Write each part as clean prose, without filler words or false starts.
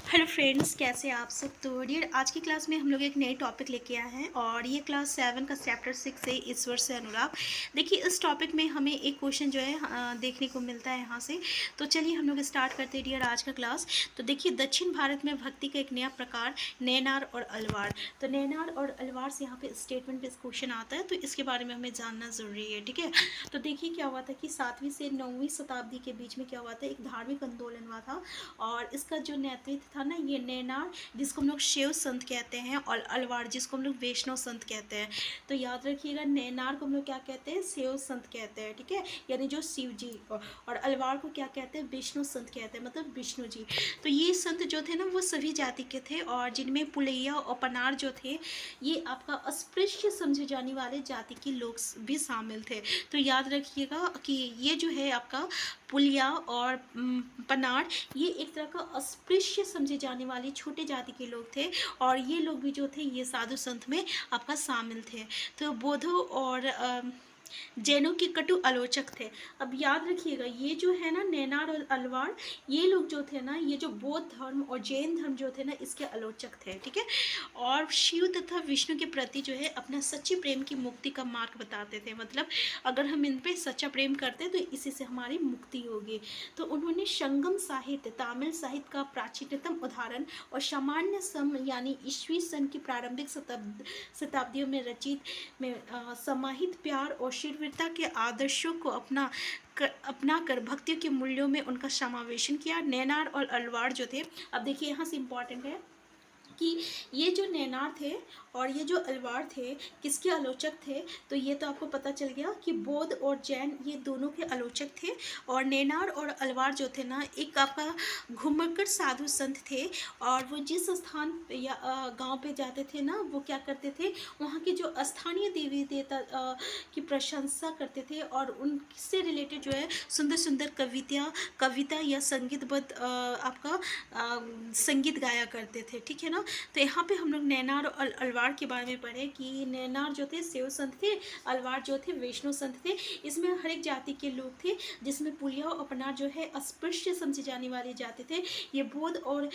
Hello friends, कैसे हैं आप सब। तो डियर, आज की क्लास में हम लोग एक नई टॉपिक लेके आए हैं और ये क्लास 7 का चैप्टर 6 है, ईश्वर से अनुराग। देखिए, इस टॉपिक में हमें एक क्वेश्चन जो है देखने को मिलता है यहाँ से। तो चलिए हम लोग स्टार्ट करते हैं डियर आज का क्लास। तो देखिए, दक्षिण भारत में भक्ति का एक नया प्रकार नैनार और अलवार। तो नैनार और अलवार से यहाँ पे स्टेटमेंट पे क्वेश्चन आता है, तो इसके बारे में हमें जानना ज़रूरी है। ठीक है, तो देखिए क्या हुआ था कि 7वीं से 9वीं शताब्दी के बीच में क्या हुआ था, एक धार्मिक आंदोलन हुआ था और इसका जो नेतृत्व था ना, ये नैनार जिसको हम लोग शिव संत कहते हैं और अलवार जिसको हम लोग वैष्णव संत कहते हैं। तो याद रखिएगा, नैनार को हम लोग क्या कहते हैं, शिव संत कहते हैं। ठीक है, यानी जो शिव जी, और अलवार को क्या कहते हैं, विष्णु संत कहते हैं, मतलब विष्णु जी। तो ये संत जो थे ना, वो सभी जाति के थे और जिनमें पुलैया और पनार जो थे, ये आपका अस्पृश्य समझे जाने वाले जाति के लोग भी शामिल थे। तो याद रखिएगा कि ये जो है आपका पुलिया और पनार, ये एक तरह का अस्पृश्य समझे जाने वाले छोटे जाति के लोग थे और ये लोग भी जो थे, ये साधु संत में आपका शामिल थे। तो बौद्धों और जैनों के कटु आलोचक थे। अब याद रखिएगा, ये जो है ना नैनार और अलवार, ये लोग जो थे ना, ये जो बौद्ध धर्म और जैन धर्म जो थे ना, इसके आलोचक थे। ठीक है, और शिव तथा विष्णु के प्रति जो है अपना सच्चे प्रेम की मुक्ति का मार्ग बताते थे। मतलब अगर हम इन पे सच्चा प्रेम करते हैं तो इसी से हमारी मुक्ति होगी। तो उन्होंने संगम साहित्य, तमिल साहित्य का प्राचीनतम उदाहरण और सामान्य सम यानी ईस्वी सन की प्रारंभिक शताब्दियों में रचित में समाहित प्यार और शीलवृत्ता के आदर्शों को अपना कर भक्ति के मूल्यों में उनका समावेशन किया। नैनार और अलवार जो थे, अब देखिए यहाँ से इम्पॉर्टेंट है कि ये जो नैनार थे और ये जो अलवार थे, किसके आलोचक थे। तो ये तो आपको पता चल गया कि बौद्ध और जैन ये दोनों के आलोचक थे। और नैनार और अलवार जो थे ना, एक आपका घुमक्कड़ साधु संत थे और वो जिस स्थान पे या गांव पे जाते थे ना, वो क्या करते थे, वहाँ के जो स्थानीय देवी देवता की प्रशंसा करते थे और उनसे रिलेटेड जो है सुंदर सुंदर कविता या संगीतबद्ध आपका संगीत गाया करते थे। ठीक है ना, तो यहाँ पे हम लोग नैनार और अलवार के बारे में पढ़े कि नैनार जो थे शिव संत थे, अलवार जो थे वैष्णव संत थे। इसमें हर एक जाति के लोग थे, जिसमें पुलिया और अपनार जो है अस्पृश्य समझे जाने वाली जाति थे। ये बौद्ध और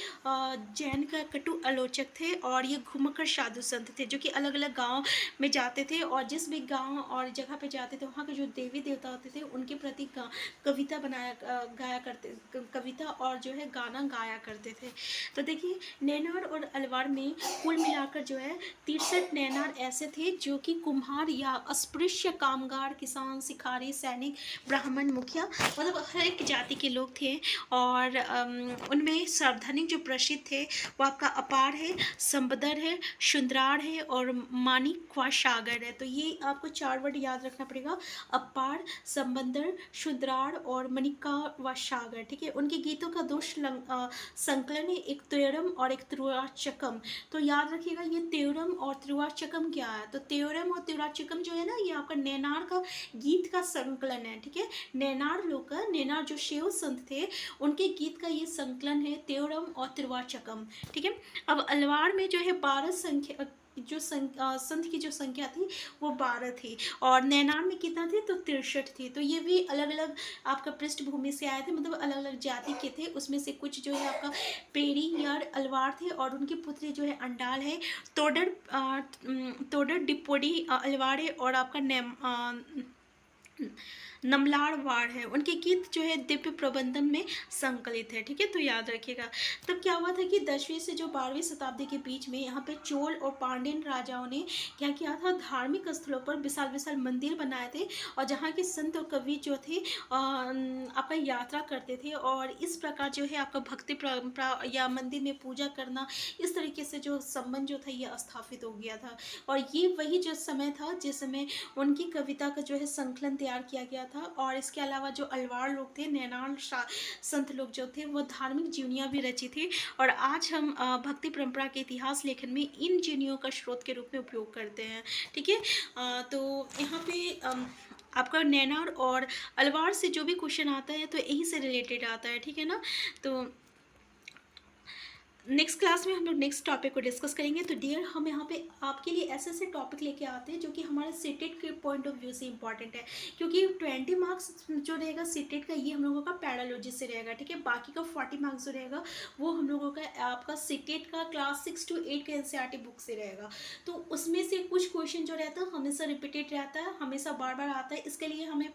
जैन का कटु आलोचक थे और ये घुमक्कड़ साधु संत थे, जो कि अलग अलग गाँव में जाते थे और जिस भी गाँव और जगह पे जाते थे, वहाँ के जो देवी देवता होते थे उनके प्रति कविता गाया करते, कविता और जो है गाना गाया करते थे। तो देखिए, नैनार और अलवार में कुल मिलाकर जो है 63 नैनार ऐसे थे जो कि कुम्हार या अस्पृश्य कामगार, किसान, शिकारी, सैनिक, ब्राह्मण, मुखिया, मतलब हर एक जाति के लोग थे। और उनमें सार्वधानिक जो प्रसिद्ध थे वो आपका अपार है, संबदर है, शुंद्रार है और मानिकवा सागर है। तो ये आपको 4 वर्ड याद रखना पड़ेगा, अपार, संबंदर, शुद्रार और मणिका सागर। ठीक है, उनके गीतों का दो संकलन है, एक त्योरम और एक त्रिवाचकम। तो याद रखिएगा, ये त्योरम और त्रिवाचकम क्या है। तो त्योरम और त्रिवाचकम जो है ना, ये आपका नैनार का गीत का संकलन है। ठीक है, नैनार लोग का, नैनार जो शिव संत थे उनके गीत का ये संकलन है, त्योरम और त्रिवाचकम। ठीक है, अब अलवार में जो है 12 संख्या, जो संत की जो संख्या थी वो 12 थी और नैनार में कितना थे, तो 63 थी। तो ये भी अलग अलग आपका पृष्ठभूमि से आए थे, मतलब अलग अलग जाति के थे। उसमें से कुछ जो है आपका पेरी या अलवार थे और उनके पुत्र जो है अंडाल है, तोडर डिपोडी अलवार है और आपका नमलाड़ वाड़ है। उनके गीत जो है दिव्य प्रबंधन में संकलित है। ठीक है, तो याद रखिएगा। तब क्या हुआ था कि 10वीं से जो 12वीं शताब्दी के बीच में यहाँ पे चोल और पांड्यन राजाओं ने क्या किया था, धार्मिक स्थलों पर विशाल विशाल मंदिर बनाए थे और जहाँ के संत और कवि जो थे आपका यात्रा करते थे और इस प्रकार जो है आपका भक्ति या मंदिर में पूजा करना, इस तरीके से जो संबंध जो था ये स्थापित हो गया था। और ये वही जो समय था जिस समय उनकी कविता का जो है संकलन तैयार किया गया था। और इसके अलावा जो अलवार लोग थे, नैनार संत लोग जो थे, वो धार्मिक जीवनियाँ भी रची थी और आज हम भक्ति परंपरा के इतिहास लेखन में इन जीवनियों का स्रोत के रूप में उपयोग करते हैं। ठीक है, तो यहाँ पे आपका नैनार और अलवार से जो भी क्वेश्चन आता है तो यही से रिलेटेड आता है। ठीक है ना, तो नेक्स्ट क्लास में हम लोग नेक्स्ट टॉपिक को डिस्कस करेंगे। तो डियर, हम यहाँ पे आपके लिए ऐसे ऐसे टॉपिक लेके आते हैं जो कि हमारे सीटेट के पॉइंट ऑफ व्यू से इंपॉर्टेंट है, क्योंकि 20 मार्क्स जो रहेगा सीटेट का, ये हम लोगों का पैरालॉजी से रहेगा, ठीक है। बाकी का 40 मार्क्स जो रहेगा वो हम लोगों का आपका सीटेट का क्लास 6 to 8 के एनसीईआरटी बुक से रहेगा। तो उसमें से कुछ क्वेश्चन जो रहता है हमेशा रिपीटेड रहता है, हमेशा बार बार आता है। इसके लिए हमें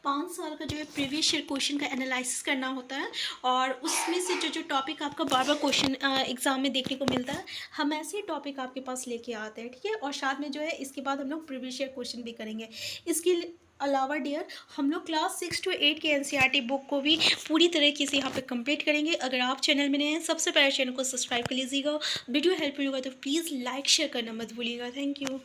5 साल का जो है प्रीवियस ईयर क्वेश्चन का एनालिसिस करना होता है, और उसमें से जो जो टॉपिक आपका बार बार क्वेश्चन एग्जाम में देखने को मिलता है, हम ऐसे टॉपिक आपके पास लेके आते हैं, ठीक है। और साथ में जो है इसके बाद हम लोग प्रीवियस ईयर क्वेश्चन भी करेंगे। इसके अलावा डियर, हम लोग क्लास 6 to 8 के एनसीईआरटी बुक को भी पूरी तरीके से यहाँ पे कंप्लीट करेंगे। अगर आप चैनल में नए हैं, सबसे पहले चैनल को सब्सक्राइब कर लीजिएगा। वीडियो हेल्पफुल होगा तो प्लीज़ लाइक शेयर करना मत भूलिएगा। Thank you.